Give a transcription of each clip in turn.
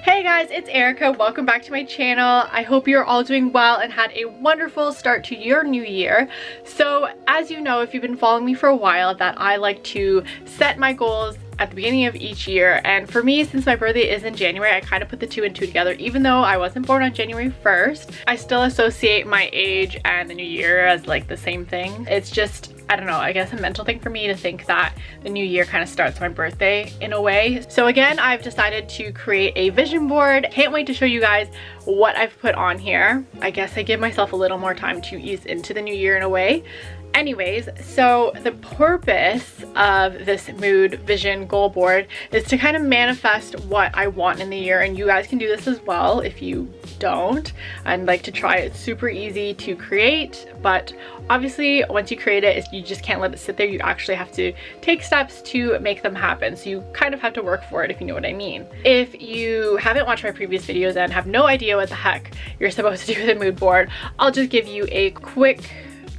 Hey guys, it's Erica. Welcome back to my channel. I hope you're all doing well and had a wonderful start to your new year. So as you know, if you've been following me for a while, that I like to set my goals at the beginning of each year, and for me, since my birthday is in January, I kind of put the two and two together. Even though I wasn't born on January 1st, I still associate my age and the new year as like the same thing. It's just, I don't know, I guess a mental thing for me to think that the new year kind of starts my birthday in a way. So again, I've decided to create a vision board. Can't wait to show you guys what I've put on here. I guess I give myself a little more time to ease into the new year in a way. Anyways, so the purpose of this mood vision goal board is to kind of manifest what I want in the year, and you guys can do this as well if you don't. I'd like to try it. It's super easy to create, but obviously once you create it, you just can't let it sit there. You actually have to take steps to make them happen. So you kind of have to work for it, if you know what I mean. If you haven't watched my previous videos and have no idea what the heck you're supposed to do with a mood board, I'll just give you a quick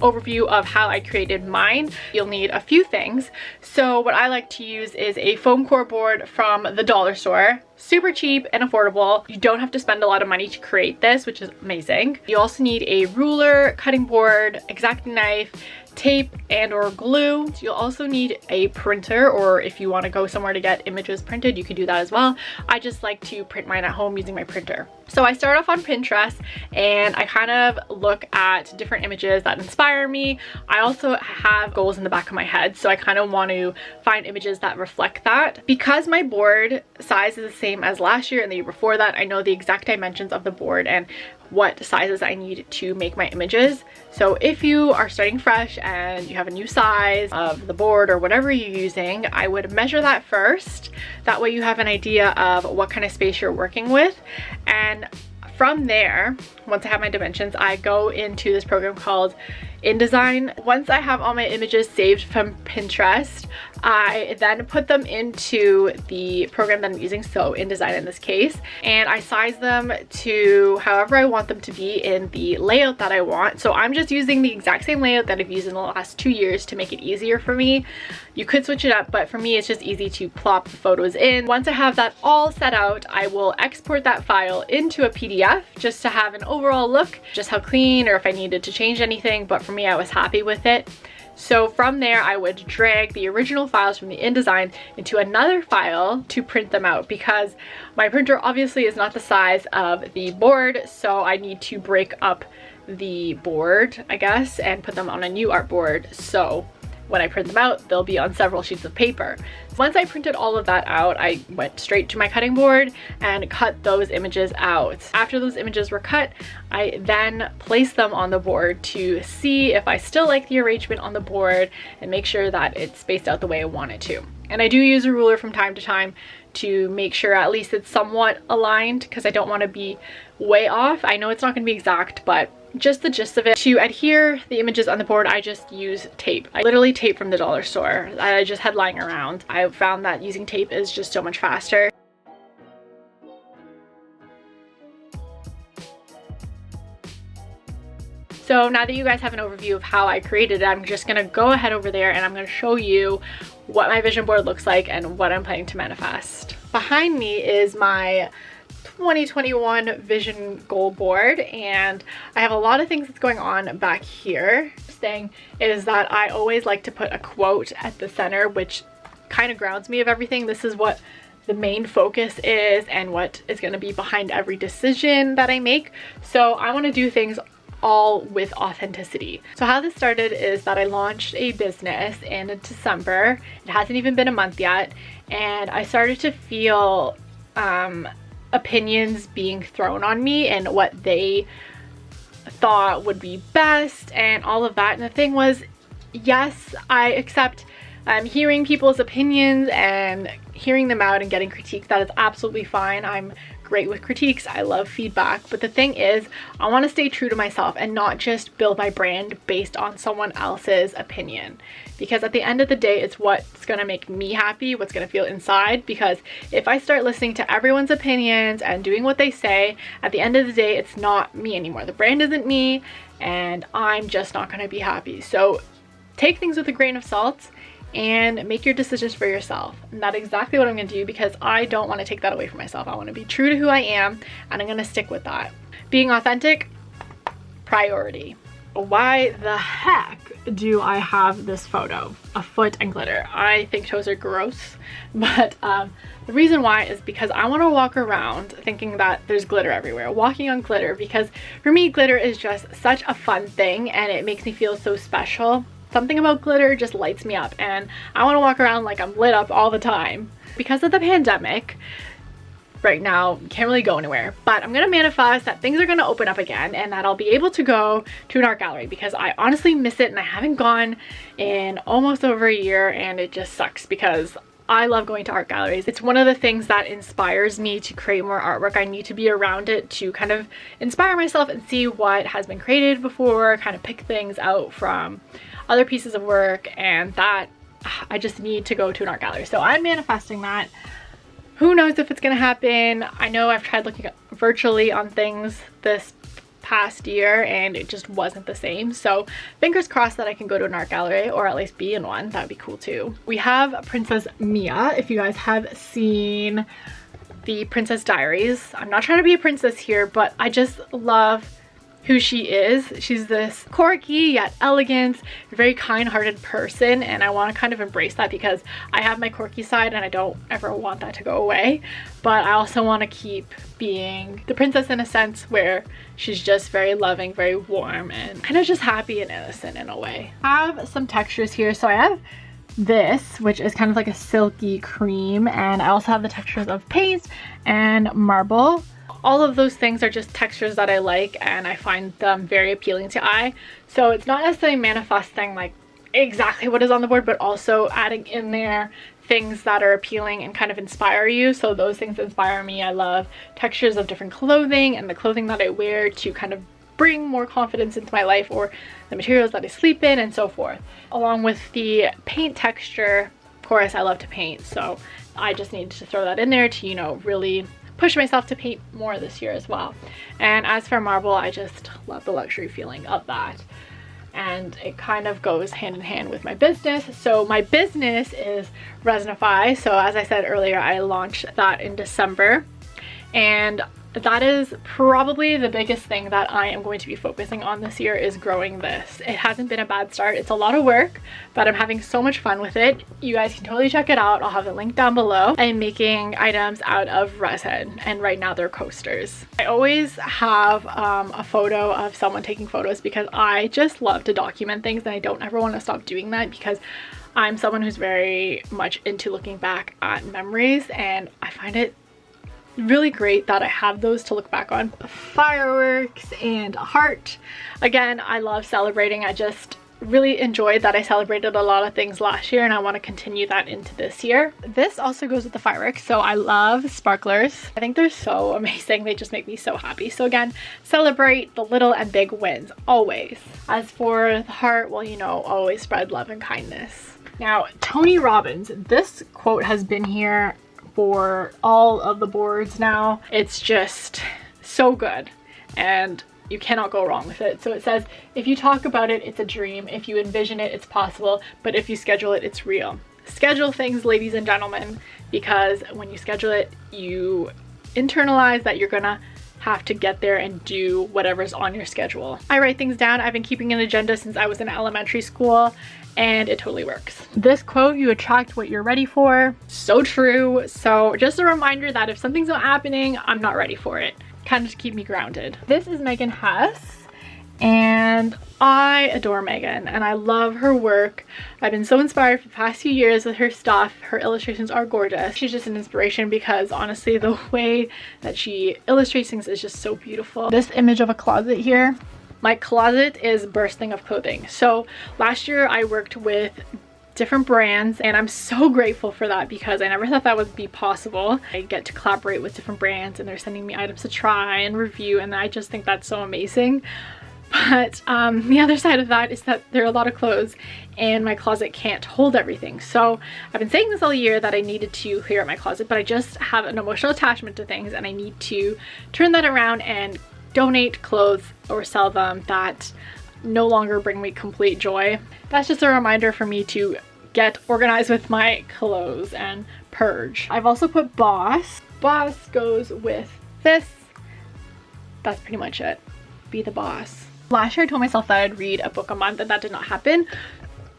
overview of how I created mine. You'll need a few things. So what I like to use is a foam core board from the dollar store. Super cheap and affordable. You don't have to spend a lot of money to create this, which is amazing. You also need a ruler, cutting board, X-Acto knife, tape and or glue. You'll also need a printer, or if you want to go somewhere to get images printed, you can do that as well. I just like to print mine at home using my printer. So I start off on Pinterest and I kind of look at different images that inspire me. I also have goals in the back of my head, so I kind of want to find images that reflect that. Because my board size is the same as last year and the year before that, I know the exact dimensions of the board and what sizes I need to make my images. So if you are starting fresh and you have a new size of the board or whatever you're using, I would measure that first. That way you have an idea of what kind of space you're working with. And from there, once I have my dimensions, I go into this program called InDesign. Once I have all my images saved from Pinterest, I then put them into the program that I'm using, so InDesign in this case, and I size them to however I want them to be in the layout that I want. So I'm just using the exact same layout that I've used in the last 2 years to make it easier for me. You could switch it up, but for me it's just easy to plop the photos in. Once I have that all set out, I will export that file into a PDF just to have an overall look, just how clean or if I needed to change anything, but for me I was happy with it. So from there I would drag the original files from the InDesign into another file to print them out, because my printer obviously is not the size of the board, so I need to break up the board, I guess, and put them on a new artboard. So when I print them out, they'll be on several sheets of paper. Once I printed all of that out, I went straight to my cutting board and cut those images out. After those images were cut, I then placed them on the board to see if I still like the arrangement on the board and make sure that it's spaced out the way I want it to. And I do use a ruler from time to time to make sure at least it's somewhat aligned, because I don't want to be way off. I know it's not going to be exact, but just the gist of it. To adhere the images on the board, I just use tape. I literally tape from the dollar store that I just had lying around. I found that using tape is just so much faster. So now that you guys have an overview of how I created it, I'm just gonna go ahead over there and I'm gonna show you what my vision board looks like and what I'm planning to manifest. Behind me is my 2021 vision goal board, and I have a lot of things that's going on back here. First thing is that I always like to put a quote at the center, which kind of grounds me of everything. This is what the main focus is and what is going to be behind every decision that I make. So I want to do things all with authenticity. So how this started is that I launched a business in December. It hasn't even been a month yet, and I started to feel opinions being thrown on me and what they thought would be best and all of that. And the thing was, yes, I accept hearing people's opinions and hearing them out and getting critique. That is absolutely fine. I'm great with critiques. I love feedback. But the thing is, I want to stay true to myself and not just build my brand based on someone else's opinion. Because at the end of the day, it's what's going to make me happy, what's going to feel inside. Because if I start listening to everyone's opinions and doing what they say, at the end of the day, it's not me anymore. The brand isn't me, and I'm just not going to be happy. So take things with a grain of salt and make your decisions for yourself. And that's exactly what I'm gonna do, because I don't want to take that away from myself. I want to be true to who I am, and I'm gonna stick with that. Being authentic, priority. Why the heck do I have this photo of foot and glitter? I think toes are gross, but the reason why is because I want to walk around thinking that there's glitter everywhere, walking on glitter, because for me glitter is just such a fun thing and it makes me feel so special. Something about glitter just lights me up, and I want to walk around like I'm lit up all the time. Because of the pandemic, right now can't really go anywhere, but I'm gonna manifest that things are gonna open up again and that I'll be able to go to an art gallery, because I honestly miss it and I haven't gone in almost over a year, and it just sucks because I love going to art galleries. It's one of the things that inspires me to create more artwork. I need to be around it to kind of inspire myself and see what has been created before, kind of pick things out from other pieces of work, and that I just need to go to an art gallery. So I'm manifesting that. Who knows if it's gonna happen? I know I've tried looking virtually on things this past year and it just wasn't the same. So fingers crossed that I can go to an art gallery, or at least be in one. That'd be cool too. We have Princess Mia. If you guys have seen the Princess Diaries, I'm not trying to be a princess here, but I just love who she is. She's this quirky yet elegant, very kind-hearted person, and I want to kind of embrace that, because I have my quirky side and I don't ever want that to go away, but I also want to keep being the princess in a sense where she's just very loving, very warm, and kind of just happy and innocent in a way. I have some textures here. So I have this, which is kind of like a silky cream, and I also have the textures of paste and marble. All of those things are just textures that I like, and I find them very appealing to eye. So it's not necessarily manifesting like exactly what is on the board, but also adding in there things that are appealing and kind of inspire you. So those things inspire me. I love textures of different clothing and the clothing that I wear to kind of bring more confidence into my life, or the materials that I sleep in, and so forth. Along with the paint texture, of course I love to paint, so I just need to throw that in there to, you know, really push myself to paint more this year as well. And as for marble, I just love the luxury feeling of that. And it kind of goes hand in hand with my business. So my business is Resinify. So as I said earlier, I launched that in December, and that is probably the biggest thing that I am going to be focusing on this year, is growing this. It hasn't been a bad start. It's a lot of work, but I'm having so much fun with it. You guys can totally check it out. I'll have the link down below. I'm making items out of resin, and right now they're coasters. I always have a photo of someone taking photos, because I just love to document things, and I don't ever want to stop doing that, because I'm someone who's very much into looking back at memories, and I find it really great that I have those to look back on. Fireworks and a heart. Again, I love celebrating. I just really enjoyed that I celebrated a lot of things last year, and I want to continue that into this year. This also goes with the fireworks. So I love sparklers. I think they're so amazing. They just make me so happy. So again, celebrate the little and big wins, always. As for the heart, well, you know, always spread love and kindness. Now, Tony Robbins, this quote has been here for all of the boards now. It's just so good, and you cannot go wrong with it. So it says, if you talk about it, it's a dream. If you envision it, it's possible. But if you schedule it, it's real. Schedule things, ladies and gentlemen, because when you schedule it, you internalize that you're gonna have to get there and do whatever's on your schedule. I write things down. I've been keeping an agenda since I was in elementary school, and it totally works. This quote, you attract what you're ready for. So true. So just a reminder that if something's not happening, I'm not ready for it. Kind of to keep me grounded. This is Megan Hess, and I adore Megan, and I love her work. I've been so inspired for the past few years with her stuff. Her illustrations are gorgeous. She's just an inspiration, because honestly, the way that she illustrates things is just so beautiful. This image of a closet here, my closet is bursting of clothing. So last year I worked with different brands, and I'm so grateful for that, because I never thought that would be possible. I get to collaborate with different brands, and they're sending me items to try and review, and I just think that's so amazing. But the other side of that is that there are a lot of clothes, and my closet can't hold everything. So I've been saying this all year that I needed to clear out my closet, but I just have an emotional attachment to things, and I need to turn that around and donate clothes or sell them that no longer bring me complete joy. That's just a reminder for me to get organized with my clothes and purge. I've also put boss. Boss goes with this. That's pretty much it. Be the boss. Last year I told myself that I'd read a book a month, and that did not happen.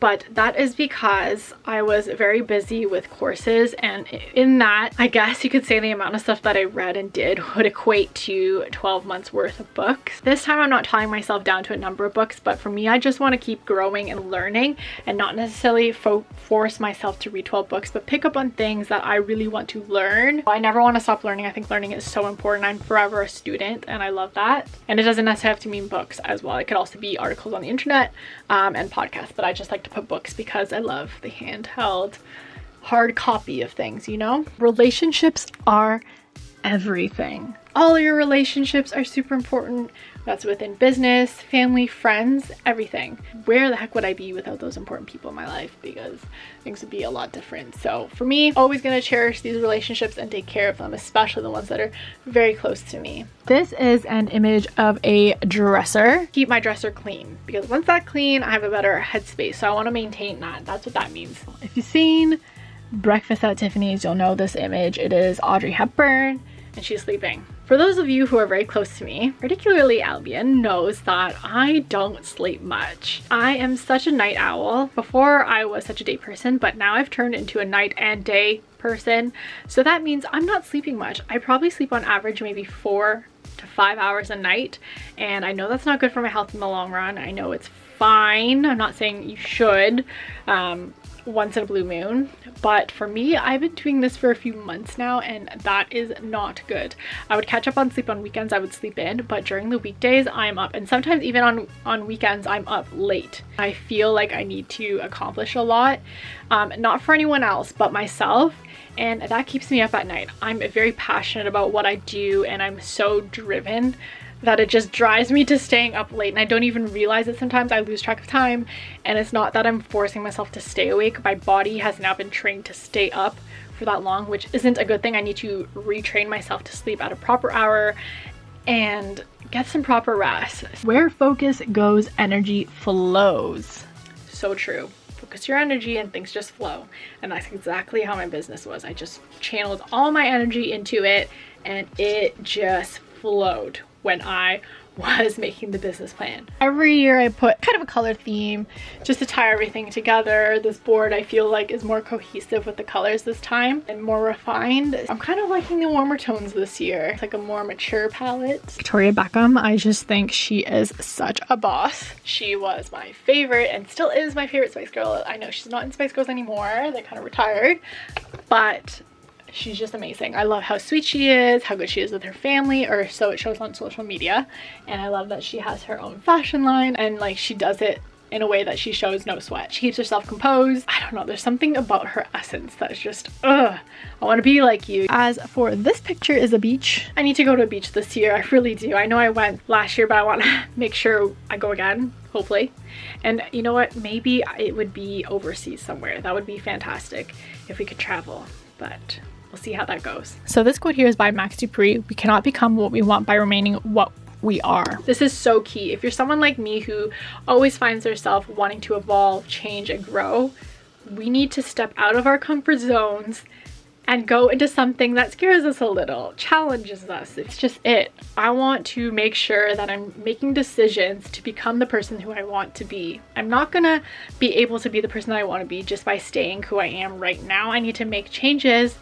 But that is because I was very busy with courses, and in that, I guess you could say the amount of stuff that I read and did would equate to 12 months worth of books. This time I'm not tying myself down to a number of books, but for me, I just want to keep growing and learning and not necessarily force myself to read 12 books, but pick up on things that I really want to learn. I never want to stop learning. I think learning is so important. I'm forever a student, and I love that. And it doesn't necessarily have to mean books as well. It could also be articles on the internet and podcasts, but I just like to put books because I love the handheld hard copy of things, you know? Relationships are everything. All your relationships are super important. That's within business, family, friends, everything. Where the heck would I be without those important people in my life? Because things would be a lot different. So for me, always gonna cherish these relationships and take care of them, especially the ones that are very close to me. This is an image of a dresser. Keep my dresser clean, because once that's clean, I have a better headspace. So I wanna maintain that. That's what that means. If you've seen Breakfast at Tiffany's, you'll know this image. It is Audrey Hepburn, and she's sleeping. For those of you who are very close to me, particularly Albion, knows that I don't sleep much. I am such a night owl. Before I was such a day person, but now I've turned into a night and day person. So that means I'm not sleeping much. I probably sleep on average maybe 4 to 5 hours a night. And I know that's not good for my health in the long run. I know it's fine. I'm not saying you should. Once in a blue moon, but for me, I've been doing this for a few months now, and that is not good. I would catch up on sleep on weekends. I would sleep in, but during the weekdays I'm up, and sometimes even on weekends I'm up late. I feel like I need to accomplish a lot, not for anyone else but myself, and that keeps me up at night. I'm very passionate about what I do, and I'm so driven that it just drives me to staying up late, and I don't even realize it. Sometimes I lose track of time, and it's not that I'm forcing myself to stay awake. My body has now been trained to stay up for that long, which isn't a good thing. I need to retrain myself to sleep at a proper hour and get some proper rest. Where focus goes, energy flows. So true. Focus your energy and things just flow, and that's exactly how my business was. I just channeled all my energy into it, and it just flowed when I was making the business plan. Every year I put kind of a color theme just to tie everything together. This board I feel like is more cohesive with the colors this time and more refined. I'm kind of liking the warmer tones this year. It's like a more mature palette. Victoria Beckham, I just think she is such a boss. She was my favorite and still is my favorite Spice Girl. I know she's not in Spice Girls anymore. They kind of retired, but she's just amazing. I love how sweet she is, how good she is with her family, or so it shows on social media. And I love that she has her own fashion line, and like she does it in a way that she shows no sweat. She keeps herself composed. I don't know, there's something about her essence that's just, I want to be like you. As for this picture is a beach. I need to go to a beach this year. I really do. I know I went last year, but I want to make sure I go again, hopefully. And you know what? Maybe it would be overseas somewhere. That would be fantastic if we could travel, but we'll see how that goes. So this quote here is by Max Dupree. We cannot become what we want by remaining what we are. This is so key. If you're someone like me who always finds herself wanting to evolve, change, and grow, we need to step out of our comfort zones and go into something that scares us a little, challenges us. It's just it. I want to make sure that I'm making decisions to become the person who I want to be. I'm not gonna be able to be the person that I want to be just by staying who I am right now. I need to make changes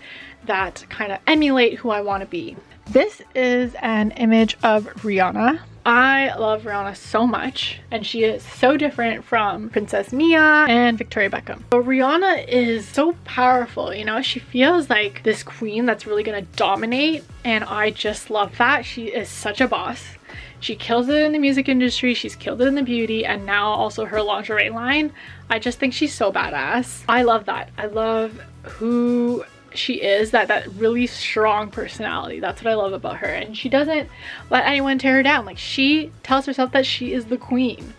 that kind of emulate who I want to be. This is an image of Rihanna. I love Rihanna so much, and she is so different from Princess Mia and Victoria Beckham. But Rihanna is so powerful, you know? She feels like this queen that's really gonna dominate, and I just love that. She is such a boss. She kills it in the music industry, she's killed it in the beauty, and now also her lingerie line. I just think she's so badass. I love that. I love who she is, that really strong personality. That's what I love about her, and she doesn't let anyone tear her down. Like, she tells herself that she is the queen,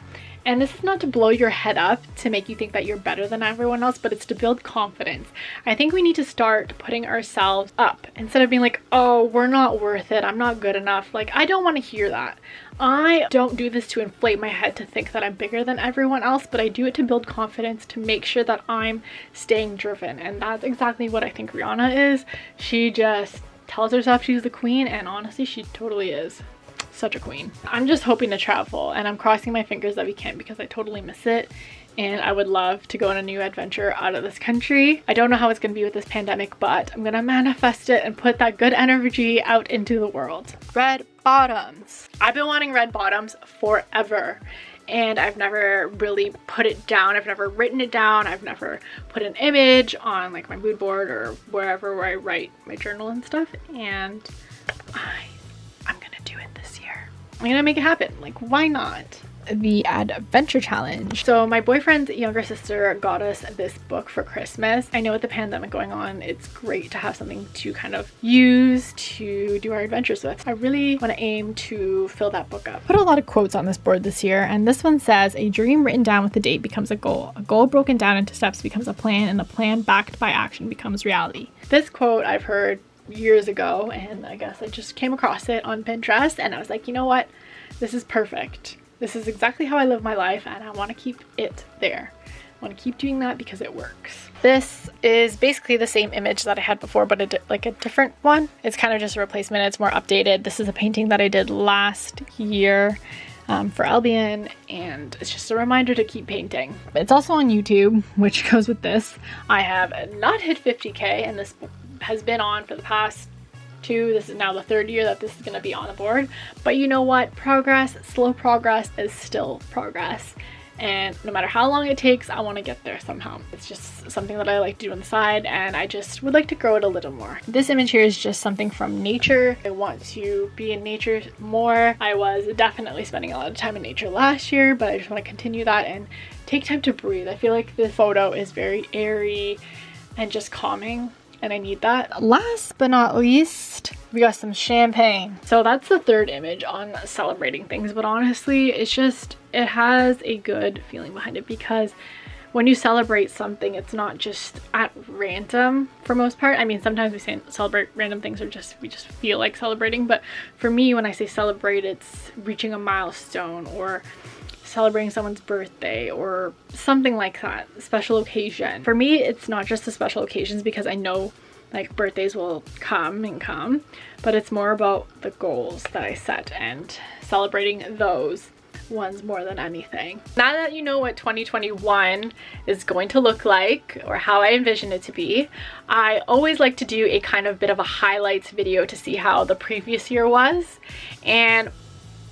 And this is not to blow your head up to make you think that you're better than everyone else, but it's to build confidence. I think we need to start putting ourselves up instead of being like, oh, we're not worth it, I'm not good enough. Like, I don't want to hear that. I don't do this to inflate my head to think that I'm bigger than everyone else, but I do it to build confidence, to make sure that I'm staying driven. And that's exactly what I think Rihanna is. She just tells herself she's the queen, and honestly, she totally is. Such a queen. I'm just hoping to travel, and I'm crossing my fingers that we can, because I totally miss it and I would love to go on a new adventure out of this country. I don't know how it's going to be with this pandemic, but I'm gonna manifest it and put that good energy out into the world. Red bottoms. I've been wanting red bottoms forever, and I've never really put it down. I've never written it down. I've never put an image on like my mood board or wherever where I write my journal and stuff, and I'm gonna do it this year. I'm gonna make it happen. Like, why not? The adventure challenge. So my boyfriend's younger sister got us this book for Christmas. I know with the pandemic going on, it's great to have something to kind of use to do our adventures with. I really want to aim to fill that book up. Put a lot of quotes on this board this year, and this one says, a dream written down with a date becomes a goal broken down into steps becomes a plan, and a plan backed by action becomes reality. This quote I've heard years ago, and I guess I just came across it on Pinterest, and I was like, you know what, this is perfect. This is exactly how I live my life, and I want to keep it there. I want to keep doing that because it works. This is basically the same image that I had before, but like a different one. It's kind of just a replacement. It's more updated. This is a painting that I did last year for Albion, and it's just a reminder to keep painting. It's also on YouTube, which goes with this. I have not hit 50K, and this has been on for the past this is now the third year that this is going to be on the board. But you know what? Progress, slow progress is still progress. And no matter how long it takes, I want to get there somehow. It's just something that I like to do on the side, and I just would like to grow it a little more. This image here is just something from nature. I want to be in nature more. I was definitely spending a lot of time in nature last year, but I just want to continue that and take time to breathe. I feel like this photo is very airy and just calming, and I need that. Last but not least, we got some champagne. So that's the third image on celebrating things, but honestly, it's just, it has a good feeling behind it, because when you celebrate something, it's not just at random for most part. I mean, sometimes we say celebrate random things, or we just feel like celebrating, but for me, when I say celebrate, it's reaching a milestone or celebrating someone's birthday or something like that, special occasion. For me, it's not just the special occasions, because I know like birthdays will come, but it's more about the goals that I set and celebrating those ones more than anything. Now that you know what 2021 is going to look like, or how I envision it to be, I always like to do a kind of bit of a highlights video to see how the previous year was. And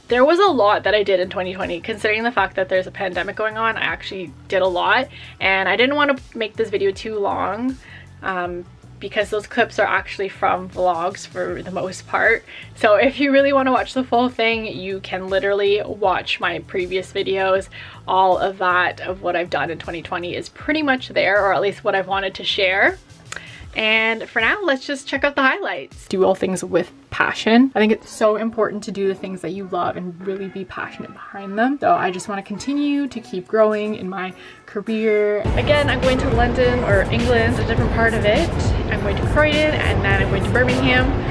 there was a lot that I did in 2020, considering the fact that there's a pandemic going on. I actually did a lot, and I didn't want to make this video too long because those clips are actually from vlogs for the most part. So if you really want to watch the full thing, you can literally watch my previous videos. All of that of what I've done in 2020 is pretty much there, or at least what I've wanted to share. And for now, let's just check out the highlights. Do all things with passion. I think it's so important to do the things that you love and really be passionate behind them. So I just want to continue to keep growing in my career. Again, I'm going to London, or England, a different part of it. I'm going to Croydon, and then I'm going to Birmingham.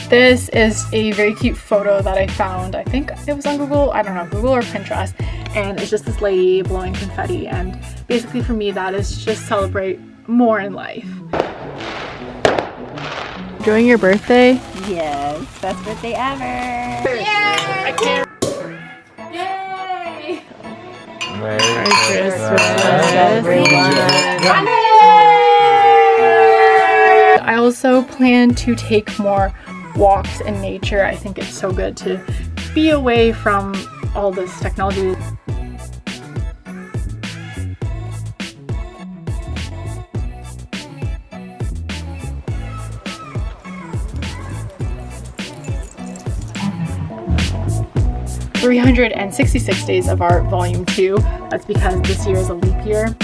This is a very cute photo that I found. I think it was on Google, I don't know, Google or Pinterest. And it's just this lady blowing confetti. And basically for me, that is just celebrate more in life. Enjoying your birthday? Yes, best birthday ever! Yay! I can't. Yay! Merry Christmas, everyone! I also plan to take more walks in nature. I think it's so good to be away from all this technology. 366 days of our volume 2. That's because this year is a leap year.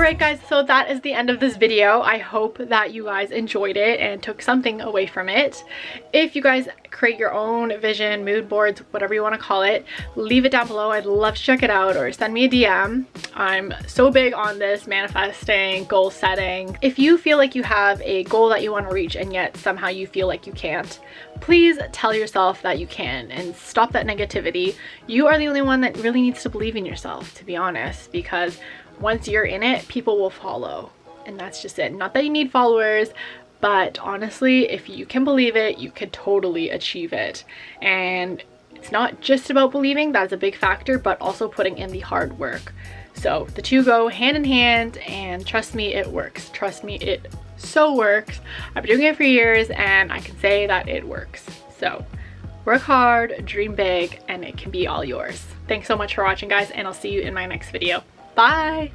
Alright guys, so that is the end of this video. I hope that you guys enjoyed it and took something away from it. If you guys create your own vision, mood boards, whatever you want to call it, leave it down below. I'd love to check it out, or send me a DM. I'm so big on this manifesting, goal setting. If you feel like you have a goal that you want to reach and yet somehow you feel like you can't, please tell yourself that you can and stop that negativity. You are the only one that really needs to believe in yourself, to be honest, because once you're in it, people will follow, and that's just it. Not that you need followers, but honestly, if you can believe it, you could totally achieve it. And it's not just about believing, that's a big factor, but also putting in the hard work. So the two go hand in hand, and trust me, it works. Trust me, it so works. I've been doing it for years and I can say that it works. So work hard, dream big, and it can be all yours. Thanks so much for watching guys, and I'll see you in my next video. Bye!